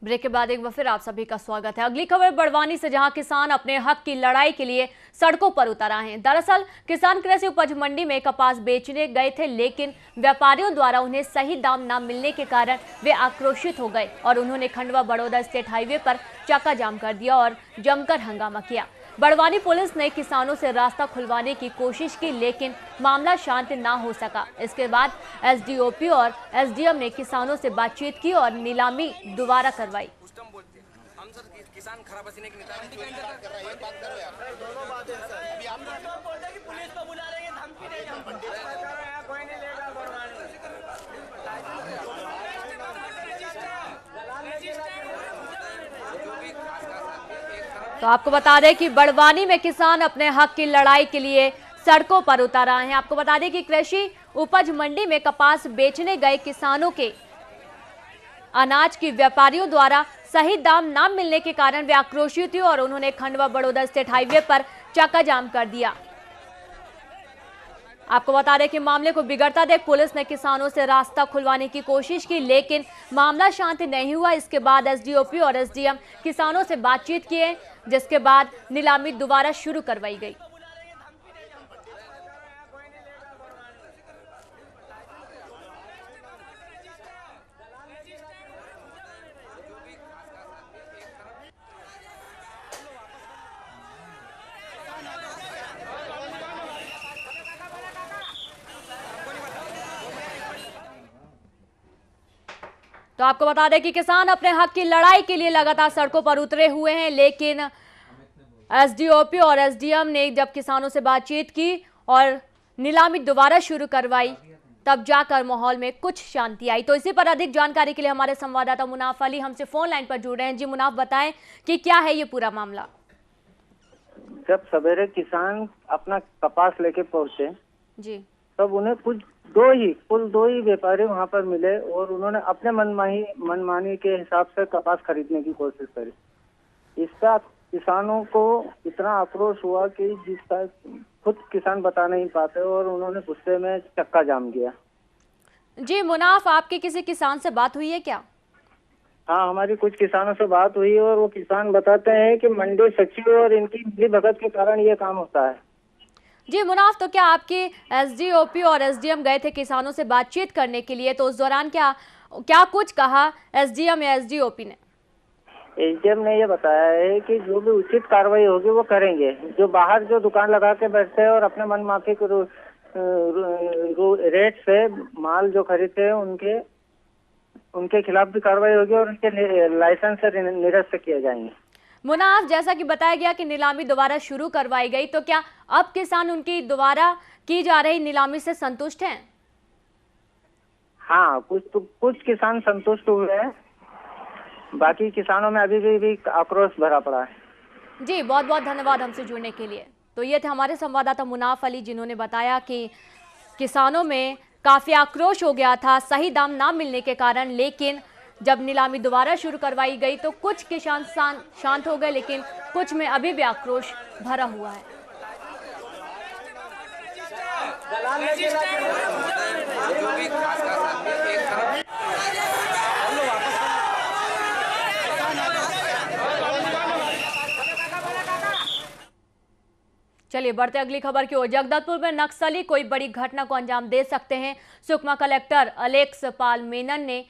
Break के बाद एक बार फिर आप सभी का स्वागत है। अगली खबर बड़वानी से, जहां किसान अपने हक की लड़ाई के लिए सड़कों पर उतर आए हैं। दरअसल किसान कृषि उपज मंडी में कपास बेचने गए थे, लेकिन व्यापारियों द्वारा उन्हें सही दाम न मिलने के कारण वे आक्रोशित हो गए और उन्होंने खंडवा बड़ौदा स्टेट हाईवे पर चक्का जाम कर दिया और जमकर हंगामा किया। बड़वानी पुलिस ने किसानों से रास्ता खुलवाने की कोशिश की, लेकिन मामला शांत ना हो सका। इसके बाद एसडीओपी और एसडीएम ने किसानों से बातचीत की और नीलामी दोबारा करवाई। किसान खराब पसीने की तो आपको बता दें कि बड़वानी में किसान अपने हक की लड़ाई के लिए सड़कों पर उतर आए हैं। आपको बता दें कि कृषि उपज मंडी में कपास बेचने गए किसानों के अनाज की व्यापारियों द्वारा सही दाम न मिलने के कारण वे आक्रोशित हुए और उन्होंने खंडवा बड़ौदा स्टेट हाईवे पर चक्का जाम कर दिया। आपको बता दें कि मामले को बिगड़ता देख पुलिस ने किसानों से रास्ता खुलवाने की कोशिश की, लेकिन मामला शांत नहीं हुआ। इसके बाद एसडीओपी और एसडीएम किसानों से बातचीत किए, जिसके बाद नीलामी दोबारा शुरू करवाई गई। तो आपको बता दें कि किसान अपने हक की लड़ाई के लिए लगातार सड़कों पर उतरे हुए हैं, लेकिन एसडीओपी और एसडीएम ने जब किसानों से बातचीत की और नीलामी दोबारा शुरू करवाई, तब जाकर माहौल में कुछ शांति आई। तो इसी पर अधिक जानकारी के लिए हमारे संवाददाता मुनाफ अली हमसे फोन लाइन पर जुड़ रहे हैं। जी मुनाफ, बताएं कि क्या है ये पूरा मामला। जब सवेरे किसान अपना कपास लेके पहुंचे जी, तब उन्हें कुल दो ही व्यापारी वहां पर मिले और उन्होंने अपने मनमानी के हिसाब से कपास खरीदने की कोशिश करी। इसका किसानों को इतना आक्रोश हुआ कि जिसका खुद किसान बता नहीं पाते और उन्होंने गुस्से में चक्का जाम किया। जी मुनाफ, आपकी किसी किसान से बात हुई है क्या? हाँ, हमारी कुछ किसानों से बात हुई और वो किसान बताते हैं कि मंडी सचिव और इनकी मिलीभगत के कारण ये काम होता है। जी मुनाफ, तो क्या आपके एसडीओपी और एसडीएम गए थे किसानों से बातचीत करने के लिए, तो उस दौरान क्या कुछ कहा एसडीएम या एसडीओपी ने? एसडीएम ने ये बताया है कि जो भी उचित कार्रवाई होगी वो करेंगे। जो बाहर जो दुकान लगा के बैठते हैं और अपने मनमाफिक रेट से माल जो खरीदते हैं उनके खिलाफ भी कार्रवाई होगी और उनके लाइसेंस से निरस्त किए जाएंगे। मुनाफ, जैसा कि बताया गया कि नीलामी दोबारा शुरू करवाई गई, तो क्या अब किसान उनकी दोबारा की जा रही नीलामी से संतुष्ट हैं? हाँ, कुछ किसान संतुष्ट हुए हैं, बाकी किसानों में अभी भी आक्रोश भरा पड़ा है। जी, बहुत बहुत धन्यवाद हमसे जुड़ने के लिए। तो ये थे हमारे संवाददाता मुनाफ अली, जिन्होंने बताया कि किसानों में काफी आक्रोश हो गया था सही दाम ना मिलने के कारण, लेकिन जब नीलामी दोबारा शुरू करवाई गई तो कुछ किसान शांत हो गए, लेकिन कुछ में अभी भी आक्रोश भरा हुआ है। चलिए बढ़ते अगली खबर की ओर। जगदलपुर में नक्सली कोई बड़ी घटना को अंजाम दे सकते हैं। सुकमा कलेक्टर अलेक्स पाल मेनन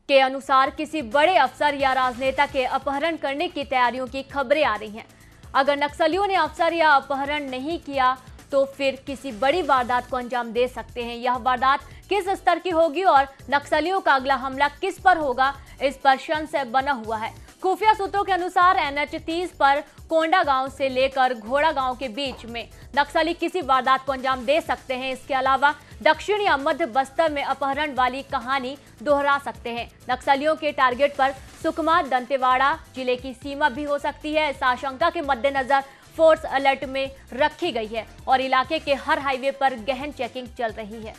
के अनुसार किसी बड़े अफसर या राजनेता के अपहरण करने की तैयारियों की खबरें आ रही हैं। अगर नक्सलियों ने अफसर या अपहरण नहीं किया तो फिर किसी बड़ी वारदात को अंजाम दे सकते हैं। यह वारदात किस स्तर की होगी और नक्सलियों का अगला हमला किस पर होगा, इस पर संशय बना हुआ है। खुफिया सूत्रों के अनुसार NH 30 पर कोंडा गांव से लेकर घोड़ा गांव के बीच में नक्सली किसी वारदात को अंजाम दे सकते हैं। इसके अलावा दक्षिण या मध्य बस्तर में अपहरण वाली कहानी दोहरा सकते हैं। नक्सलियों के टारगेट पर सुकमा दंतेवाड़ा जिले की सीमा भी हो सकती है। इस आशंका के मद्देनजर फोर्स अलर्ट में रखी गई है और इलाके के हर हाईवे पर गहन चेकिंग चल रही है।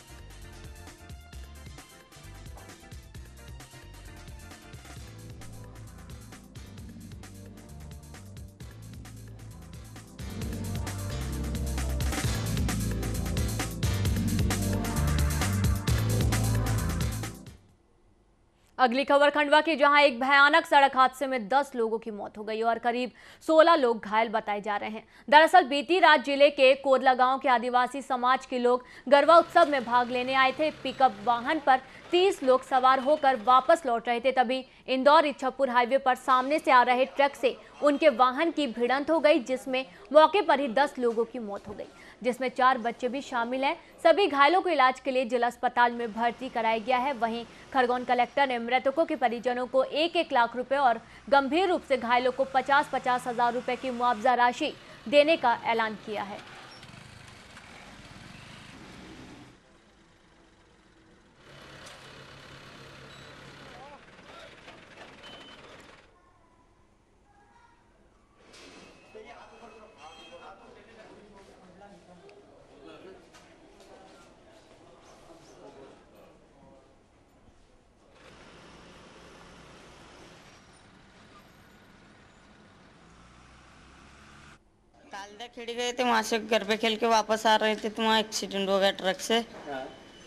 अगली खबर खंडवा की, जहां एक भयानक सड़क हादसे में 10 लोगों की मौत हो गई और करीब 16 लोग घायल बताए जा रहे हैं। दरअसल बीती रात जिले के कोदला गांव के आदिवासी समाज के लोग गरबा उत्सव में भाग लेने आए थे। पिकअप वाहन पर 30 लोग सवार होकर वापस लौट रहे थे, तभी इंदौर इच्छापुर हाईवे पर सामने से आ रहे ट्रक से उनके वाहन की भिड़ंत हो गई, जिसमें मौके पर ही 10 लोगों की मौत हो गई, जिसमें 4 बच्चे भी शामिल हैं। सभी घायलों को इलाज के लिए जिला अस्पताल में भर्ती कराया गया है। वहीं खरगोन कलेक्टर ने मृतकों के परिजनों को 1-1 लाख रुपए और गंभीर रूप से घायलों को 50-50 हजार रुपए की मुआवजा राशि देने का ऐलान किया है। तालदा खेड़ी गए थे, वहाँ से घर पे खेल के वापस आ रहे थे तो वहाँ एक्सीडेंट हो गया ट्रक से।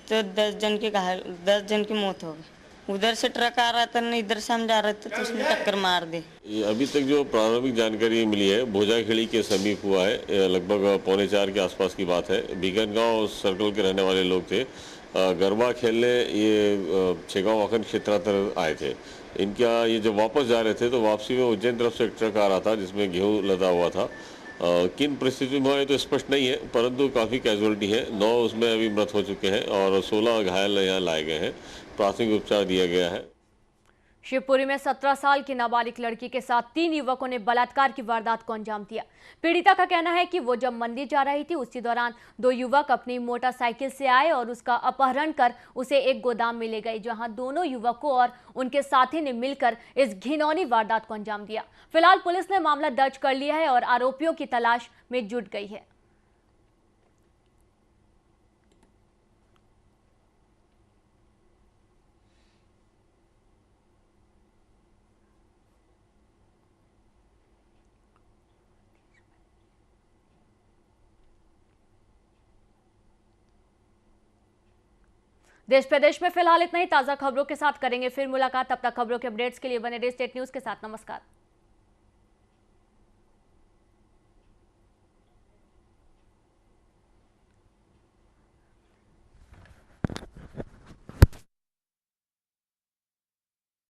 तो 10 जन की मौत हो गई। उधर से ट्रक आ रहा था, नहीं इधर से हम जा रहे थे तो उसने टक्कर मार दी। अभी तक जो प्रारंभिक जानकारी मिली है, भोजाखेड़ी के समीप हुआ है। लगभग 3:45 के आसपास की बात है। बीगनगांव सर्कल के रहने वाले लोग थे। गरबा खेलने ये छेगांव वाखन क्षेत्र आए थे। इनका ये जब वापस जा रहे थे तो वापसी में उज्जैन तरफ से एक ट्रक आ रहा था जिसमें गेहूं लदा हुआ था। किन परिस्थितियों में हुआ तो स्पष्ट नहीं है, परंतु काफ़ी कैजुअलिटी है। 9 उसमें अभी मृत हो चुके हैं और 16 घायल यहाँ लाए गए हैं। प्राथमिक उपचार दिया गया है। शिवपुरी में 17 साल की नाबालिग लड़की के साथ 3 युवकों ने बलात्कार की वारदात को अंजाम दिया। पीड़िता का कहना है कि वो जब मंदिर जा रही थी उसी दौरान 2 युवक अपनी मोटरसाइकिल से आए और उसका अपहरण कर उसे एक गोदाम में ले गए, जहां दोनों युवकों और उनके साथी ने मिलकर इस घिनौनी वारदात को अंजाम दिया। फिलहाल पुलिस ने मामला दर्ज कर लिया है और आरोपियों की तलाश में जुट गई है। देश प्रदेश में फिलहाल इतना ही। ताजा खबरों के साथ करेंगे फिर मुलाकात। तब तक खबरों के अपडेट्स के लिए बने रहिए स्टेट न्यूज के साथ। नमस्कार।